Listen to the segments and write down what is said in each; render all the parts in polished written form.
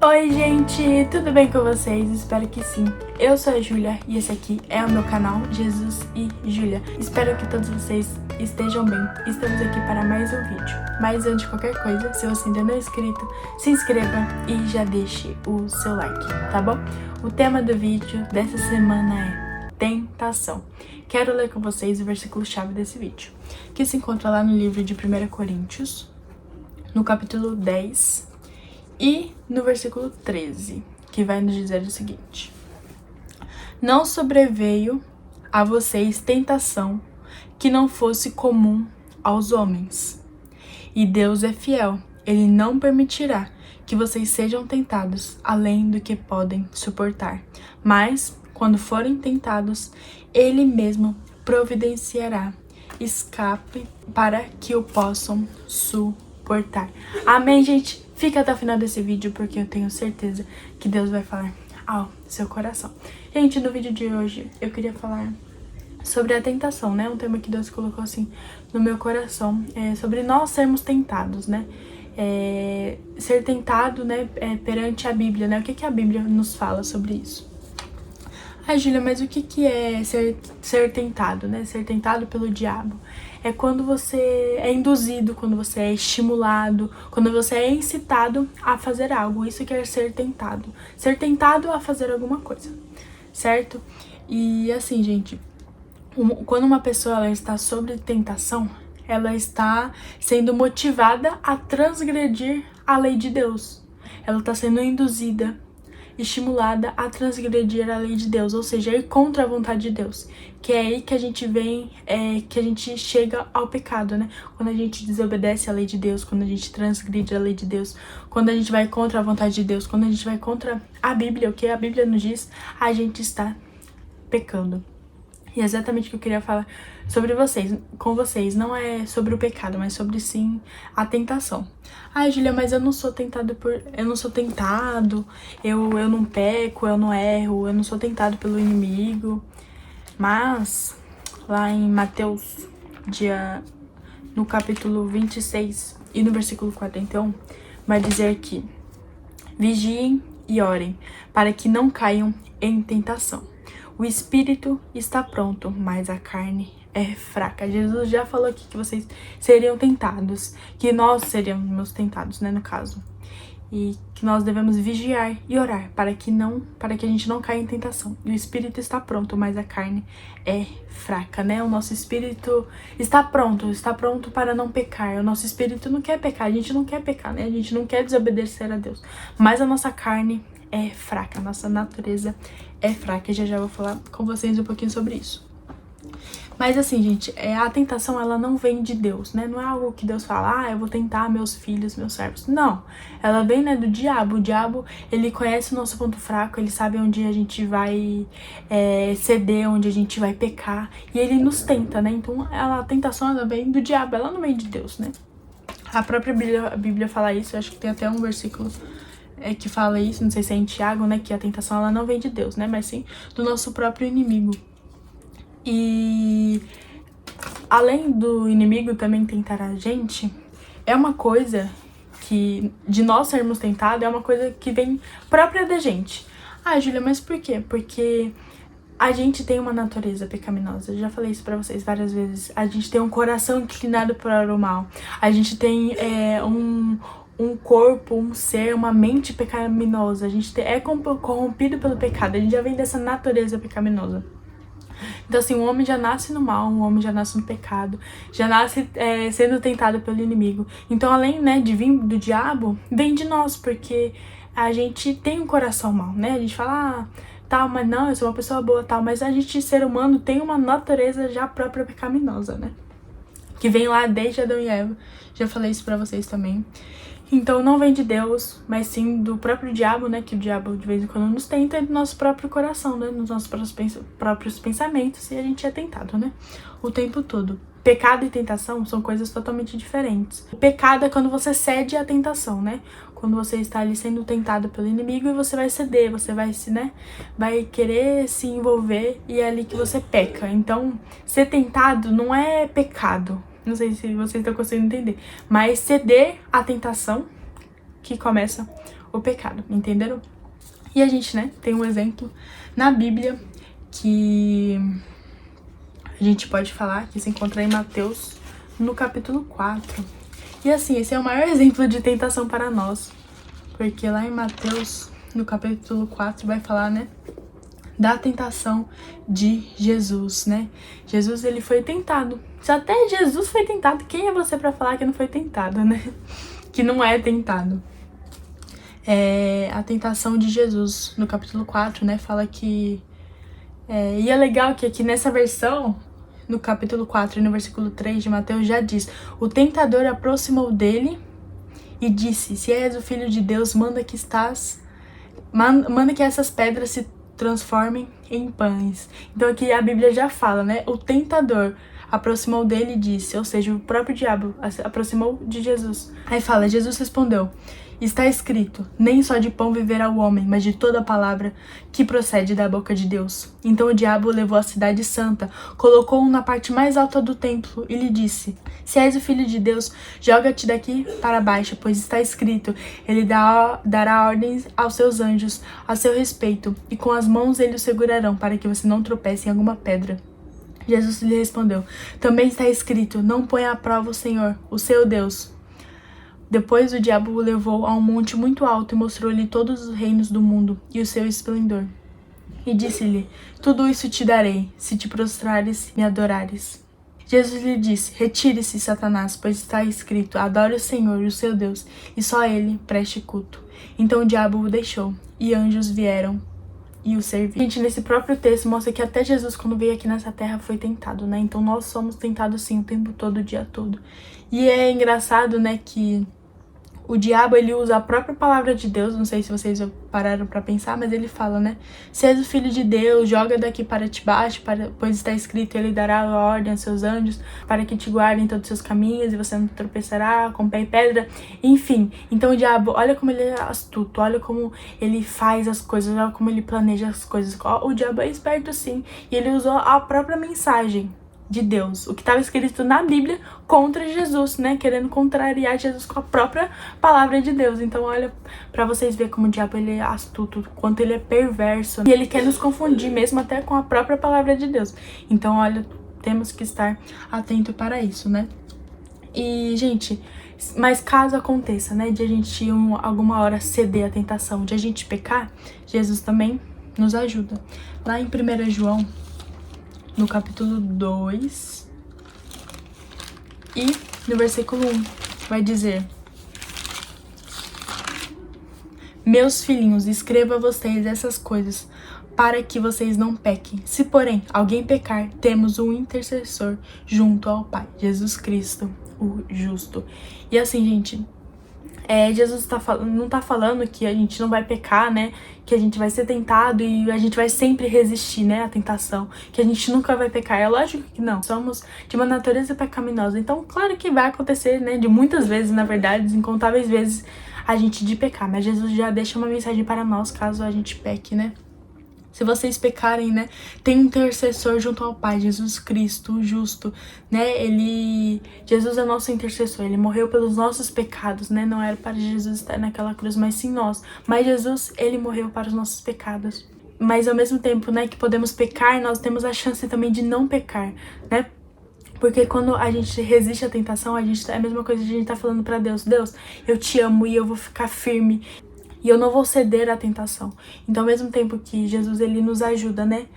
Oi gente, tudo bem com vocês? Espero que sim. Eu sou a Júlia e esse aqui é o meu canal Jesus e Júlia. Espero que todos vocês estejam bem. Estamos aqui para mais um vídeo. Mas antes de qualquer coisa, se você ainda não é inscrito, se inscreva e já deixe o seu like, tá bom? O tema do vídeo dessa semana é tentação. Quero ler com vocês o versículo-chave desse vídeo, que se encontra lá no livro de 1 Coríntios, no capítulo 10, e no versículo 13, que vai nos dizer o seguinte: não sobreveio a vocês tentação que não fosse comum aos homens. E Deus é fiel, Ele não permitirá que vocês sejam tentados além do que podem suportar. Mas, quando forem tentados, Ele mesmo providenciará escape para que o possam suportar. Amém, gente? Fica até o final desse vídeo porque eu tenho certeza que Deus vai falar ao seu coração. Gente, no vídeo de hoje eu queria falar sobre a tentação, né? Um tema que Deus colocou assim no meu coração, sobre nós sermos tentados, né? Ser tentado, né, perante a Bíblia, né? O que a Bíblia nos fala sobre isso? Júlia, mas o que é ser tentado, né? Ser tentado pelo diabo. É quando você é induzido, quando você é estimulado, quando você é incitado a fazer algo. Isso que é ser tentado. Ser tentado a fazer alguma coisa, certo? E assim, gente, quando uma pessoa ela está sob tentação, ela está sendo motivada a transgredir a lei de Deus. Ela está sendo induzida, estimulada a transgredir a lei de Deus, ou seja, ir contra a vontade de Deus, que é aí que a gente vem, que a gente chega ao pecado, né? Quando a gente desobedece a lei de Deus, quando a gente transgride a lei de Deus, quando a gente vai contra a vontade de Deus, quando a gente vai contra a Bíblia, o que a Bíblia nos diz, a gente está pecando. E é exatamente o que eu queria falar sobre vocês, com vocês. Não é sobre o pecado, mas sobre sim a tentação. Júlia, mas eu não sou tentado eu não peco, eu não erro, eu não sou tentado pelo inimigo. Mas lá em Mateus, no capítulo 26 e no versículo 41, vai dizer que vigiem e orem para que não caiam em tentação. O espírito está pronto, mas a carne é fraca. Jesus já falou aqui que vocês seriam tentados, que nós seríamos tentados, né, no caso. E que nós devemos vigiar e orar para que a gente não caia em tentação. E o espírito está pronto, mas a carne é fraca, né? O nosso espírito está pronto para não pecar. O nosso espírito não quer pecar, a gente não quer pecar, né? A gente não quer desobedecer a Deus. Mas a nossa carne é fraca, a nossa natureza é fraca. Já vou falar com vocês um pouquinho sobre isso. Mas assim, gente, a tentação ela não vem de Deus, né? Não é algo que Deus fala, eu vou tentar meus filhos, meus servos. Não, ela vem, né, do diabo. O diabo, ele conhece o nosso ponto fraco, ele sabe onde a gente vai ceder, onde a gente vai pecar. E ele nos tenta, né? Então a tentação ela vem do diabo, ela não vem de Deus, né? A própria Bíblia fala isso, eu acho que tem até um versículo que fala isso, não sei se é em Tiago, né? Que a tentação ela não vem de Deus, né? Mas sim do nosso próprio inimigo. E além do inimigo também tentar a gente, é uma coisa que, de nós sermos tentados, é uma coisa que vem própria da gente. Júlia, mas por quê? Porque a gente tem uma natureza pecaminosa. Eu já falei isso pra vocês várias vezes. A gente tem um coração inclinado para o mal. A gente tem um corpo, um ser, uma mente pecaminosa. A gente é corrompido pelo pecado. A gente já vem dessa natureza pecaminosa. Então assim, o homem já nasce no mal, o homem já nasce no pecado, já nasce sendo tentado pelo inimigo. Então além, né, de vir do diabo, vem de nós, porque a gente tem um coração mau, né? A gente fala, tal, mas não, eu sou uma pessoa boa, tal, mas a gente, ser humano, tem uma natureza já própria pecaminosa, né? Que vem lá desde Adão e Eva. Já falei isso pra vocês também. Então não vem de Deus, mas sim do próprio diabo, né? Que o diabo de vez em quando nos tenta, é do nosso próprio coração, né? Nos nossos próprios pensamentos, e a gente é tentado, né? O tempo todo. Pecado e tentação são coisas totalmente diferentes. O pecado é quando você cede à tentação, né? Quando você está ali sendo tentado pelo inimigo e você vai ceder, você vai vai querer se envolver, e é ali que você peca. Então, ser tentado não é pecado. Não sei se vocês estão conseguindo entender. Mas ceder à tentação que começa o pecado, entenderam? E a gente, né, tem um exemplo na Bíblia que a gente pode falar que se encontra em Mateus, no capítulo 4. E assim, esse é o maior exemplo de tentação para nós, porque lá em Mateus, no capítulo 4, vai falar, né, da tentação de Jesus, né? Jesus, ele foi tentado. Se até Jesus foi tentado, quem é você para falar que não foi tentado, né? Que não é tentado. A tentação de Jesus, no capítulo 4, né, fala que... e é legal que aqui nessa versão, no capítulo 4 e no versículo 3 de Mateus, já diz: o tentador aproximou dele e disse: se és o Filho de Deus, manda que essas pedras se transformem em pães. Então aqui a Bíblia já fala, né, o tentador aproximou dele e disse, ou seja, o próprio diabo aproximou de Jesus. Aí fala, Jesus respondeu: está escrito, nem só de pão viverá o homem, mas de toda palavra que procede da boca de Deus. Então o diabo o levou à cidade santa, colocou-o na parte mais alta do templo e lhe disse: se és o Filho de Deus, joga-te daqui para baixo, pois está escrito, ele dará ordens aos seus anjos a seu respeito, e com as mãos eles o segurarão, para que você não tropece em alguma pedra. Jesus lhe respondeu: também está escrito, não ponha à prova o Senhor, o seu Deus. Depois o diabo o levou a um monte muito alto e mostrou-lhe todos os reinos do mundo e o seu esplendor. E disse-lhe: tudo isso te darei, se te prostrares e me adorares. Jesus lhe disse: retire-se, Satanás, pois está escrito, adore o Senhor, o seu Deus, e só a ele preste culto. Então o diabo o deixou, e anjos vieram e o serviram. Gente, nesse próprio texto mostra que até Jesus, quando veio aqui nessa terra, foi tentado, né? Então nós somos tentados sim o tempo todo, o dia todo. E é engraçado, né, que o diabo, ele usa a própria palavra de Deus, não sei se vocês pararam pra pensar, mas ele fala, né? Se és o Filho de Deus, joga daqui para te baixo, pois está escrito, ele dará a ordem aos seus anjos para que te guardem todos os seus caminhos e você não tropeçará com pé em pedra. Enfim, então o diabo, olha como ele é astuto, olha como ele faz as coisas, olha como ele planeja as coisas. O diabo é esperto sim, e ele usou a própria mensagem de Deus, o que estava escrito na Bíblia, contra Jesus, né, querendo contrariar Jesus com a própria palavra de Deus. Então olha pra vocês verem como o diabo, ele é astuto, quanto ele é perverso, e ele quer nos confundir mesmo até com a própria palavra de Deus. Então olha, temos que estar atento para isso, né. E gente, mas caso aconteça, né, de a gente alguma hora ceder à tentação, de a gente pecar, Jesus também nos ajuda. Lá em 1 João, no capítulo 2 e no versículo 1, vai dizer: meus filhinhos, escrevo a vocês essas coisas para que vocês não pequem. Se, porém, alguém pecar, temos um intercessor junto ao Pai, Jesus Cristo, o justo. E assim, gente, Jesus não tá falando que a gente não vai pecar, né? Que a gente vai ser tentado e a gente vai sempre resistir, né? À tentação. Que a gente nunca vai pecar. É lógico que não. Somos de uma natureza pecaminosa. Então, claro que vai acontecer, né? De muitas vezes, na verdade, incontáveis vezes, a gente de pecar. Mas Jesus já deixa uma mensagem para nós, caso a gente peque, né? Se vocês pecarem, né, tem um intercessor junto ao Pai, Jesus Cristo, o justo, né, Jesus é nosso intercessor, ele morreu pelos nossos pecados, né, não era para Jesus estar naquela cruz, mas sim nós, mas Jesus, ele morreu para os nossos pecados, mas ao mesmo tempo, né, que podemos pecar, nós temos a chance também de não pecar, né, porque quando a gente resiste à tentação, é a mesma coisa que a gente tá falando pra Deus, Deus, eu te amo e eu vou ficar firme, e eu não vou ceder à tentação. Então, ao mesmo tempo que Jesus, ele nos ajuda, né?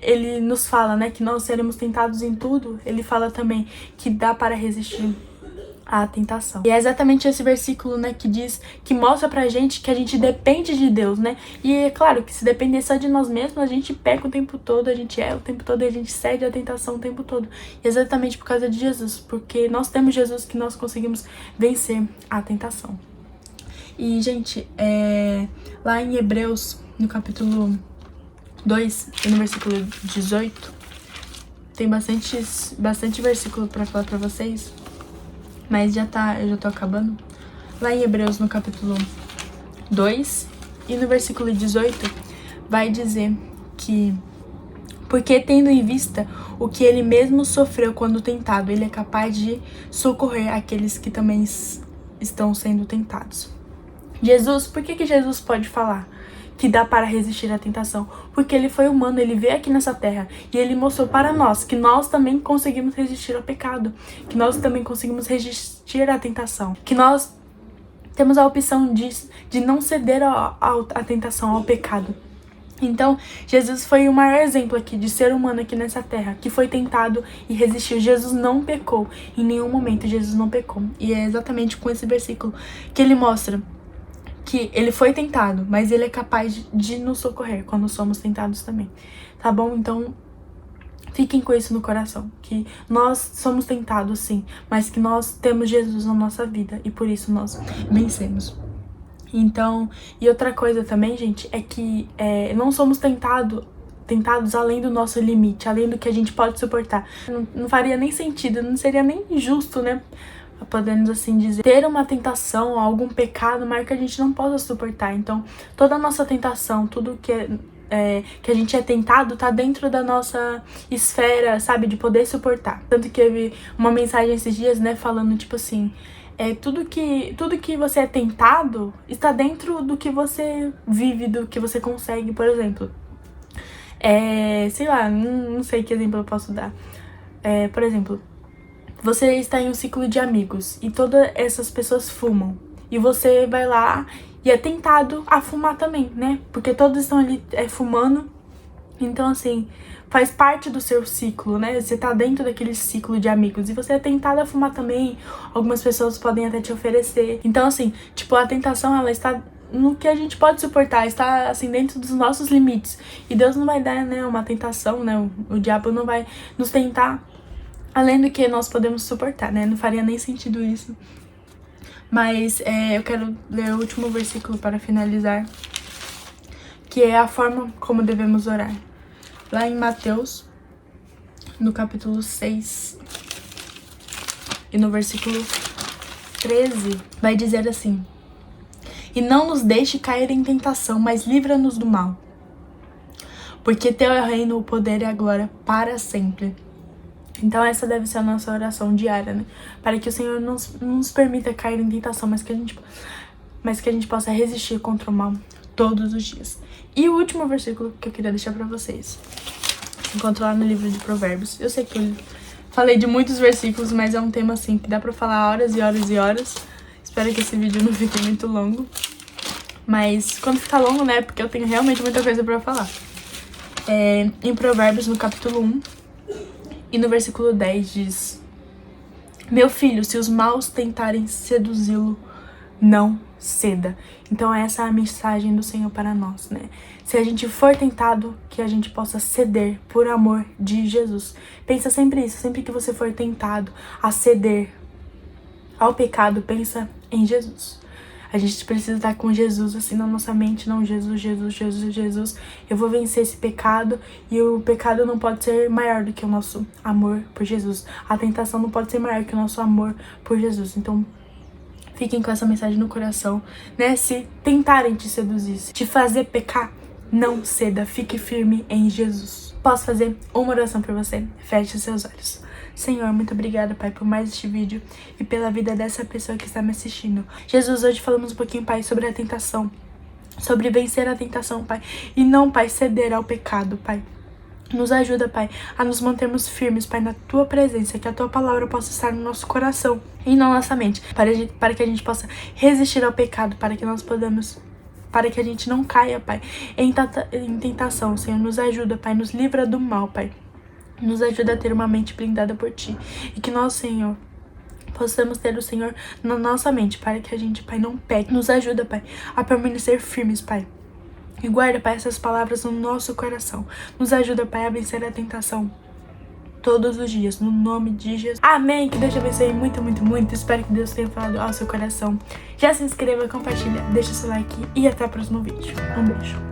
Ele nos fala, né, que nós seremos tentados em tudo. Ele fala também que dá para resistir à tentação. E é exatamente esse versículo, né, que diz, que mostra pra gente que a gente depende de Deus, né? E é claro que se depender só de nós mesmos, a gente peca o tempo todo, a gente o tempo todo e a gente cede à tentação o tempo todo. E exatamente por causa de Jesus, porque nós temos Jesus que nós conseguimos vencer a tentação. E, gente, lá em Hebreus, no capítulo 2, e no versículo 18, tem bastante versículo pra falar pra vocês, mas eu já tô acabando. Lá em Hebreus, no capítulo 2, e no versículo 18, vai dizer que, porque tendo em vista o que ele mesmo sofreu quando tentado, ele é capaz de socorrer aqueles que também estão sendo tentados. Jesus, por que Jesus pode falar que dá para resistir à tentação? Porque ele foi humano, ele veio aqui nessa terra e ele mostrou para nós que nós também conseguimos resistir ao pecado, que nós também conseguimos resistir à tentação, que nós temos a opção de não ceder à tentação, ao pecado. Então, Jesus foi o maior exemplo aqui de ser humano aqui nessa terra, que foi tentado e resistiu. Jesus não pecou, em nenhum momento Jesus não pecou. E é exatamente com esse versículo que ele mostra que ele foi tentado, mas ele é capaz de nos socorrer quando somos tentados também, tá bom? Então, fiquem com isso no coração, que nós somos tentados sim, mas que nós temos Jesus na nossa vida e por isso nós vencemos. Então, e outra coisa também, gente, é que não somos tentados além do nosso limite, além do que a gente pode suportar. Não faria nem sentido, não seria nem justo, né? Podemos assim dizer, ter uma tentação, algum pecado, mas que a gente não possa suportar. Então, toda a nossa tentação, tudo que a gente é tentado, tá dentro da nossa esfera, sabe, de poder suportar. Tanto que eu vi uma mensagem esses dias, né, falando tipo assim, tudo que você é tentado está dentro do que você vive, do que você consegue, por exemplo. Sei lá, não sei que exemplo eu posso dar. Por exemplo, você está em um ciclo de amigos e todas essas pessoas fumam. E você vai lá e é tentado a fumar também, né? Porque todos estão ali fumando. Então, assim, faz parte do seu ciclo, né? Você tá dentro daquele ciclo de amigos e você é tentado a fumar também. Algumas pessoas podem até te oferecer. Então, assim, tipo, a tentação, ela está no que a gente pode suportar, está, assim, dentro dos nossos limites. E Deus não vai dar, né, uma tentação, né? O diabo não vai nos tentar além do que nós podemos suportar, né? Não faria nem sentido isso. Mas eu quero ler o último versículo para finalizar, que é a forma como devemos orar. Lá em Mateus, no capítulo 6, e no versículo 13, vai dizer assim: e não nos deixe cair em tentação, mas livra-nos do mal. Porque teu é o reino, o poder e a glória para sempre. Então essa deve ser a nossa oração diária, né? Para que o Senhor não nos permita cair em tentação, mas que a gente possa resistir contra o mal todos os dias. E o último versículo que eu queria deixar pra vocês, encontro lá no livro de Provérbios. Eu sei que eu falei de muitos versículos, mas é um tema assim que dá pra falar horas e horas e horas. Espero que esse vídeo não fique muito longo. Mas quando ficar longo, né? Porque eu tenho realmente muita coisa pra falar. Em Provérbios, no capítulo 1, e no versículo 10 diz: meu filho, se os maus tentarem seduzi-lo, não ceda. Então essa é a mensagem do Senhor para nós, né? Se a gente for tentado, que a gente possa ceder por amor de Jesus. Pensa sempre isso, sempre que você for tentado a ceder ao pecado, pensa em Jesus. A gente precisa estar com Jesus assim na nossa mente, não, Jesus, Jesus, Jesus, Jesus. Eu vou vencer esse pecado e o pecado não pode ser maior do que o nosso amor por Jesus. A tentação não pode ser maior que o nosso amor por Jesus. Então, fiquem com essa mensagem no coração, né? Se tentarem te seduzir, te fazer pecar, não ceda, fique firme em Jesus. Posso fazer uma oração por você? Feche seus olhos. Senhor, muito obrigada, Pai, por mais este vídeo e pela vida dessa pessoa que está me assistindo. Jesus, hoje falamos um pouquinho, Pai, sobre a tentação, sobre vencer a tentação, Pai, e não, Pai, ceder ao pecado, Pai. Nos ajuda, Pai, a nos mantermos firmes, Pai, na Tua presença, que a Tua palavra possa estar no nosso coração e na nossa mente, para que a gente possa resistir ao pecado, para que a gente não caia, Pai, em tentação. Senhor, nos ajuda, Pai, nos livra do mal, Pai. Nos ajuda a ter uma mente blindada por Ti. E que nós, Senhor, possamos ter o Senhor na nossa mente, para que a gente, Pai, não peque. Nos ajuda, Pai, a permanecer firmes, Pai. E guarda, Pai, essas palavras no nosso coração. Nos ajuda, Pai, a vencer a tentação todos os dias, no nome de Jesus. Amém. Que Deus te abençoe muito, muito, muito. Espero que Deus tenha falado ao seu coração. Já se inscreva, compartilha, deixa seu like e até o próximo vídeo. Um beijo.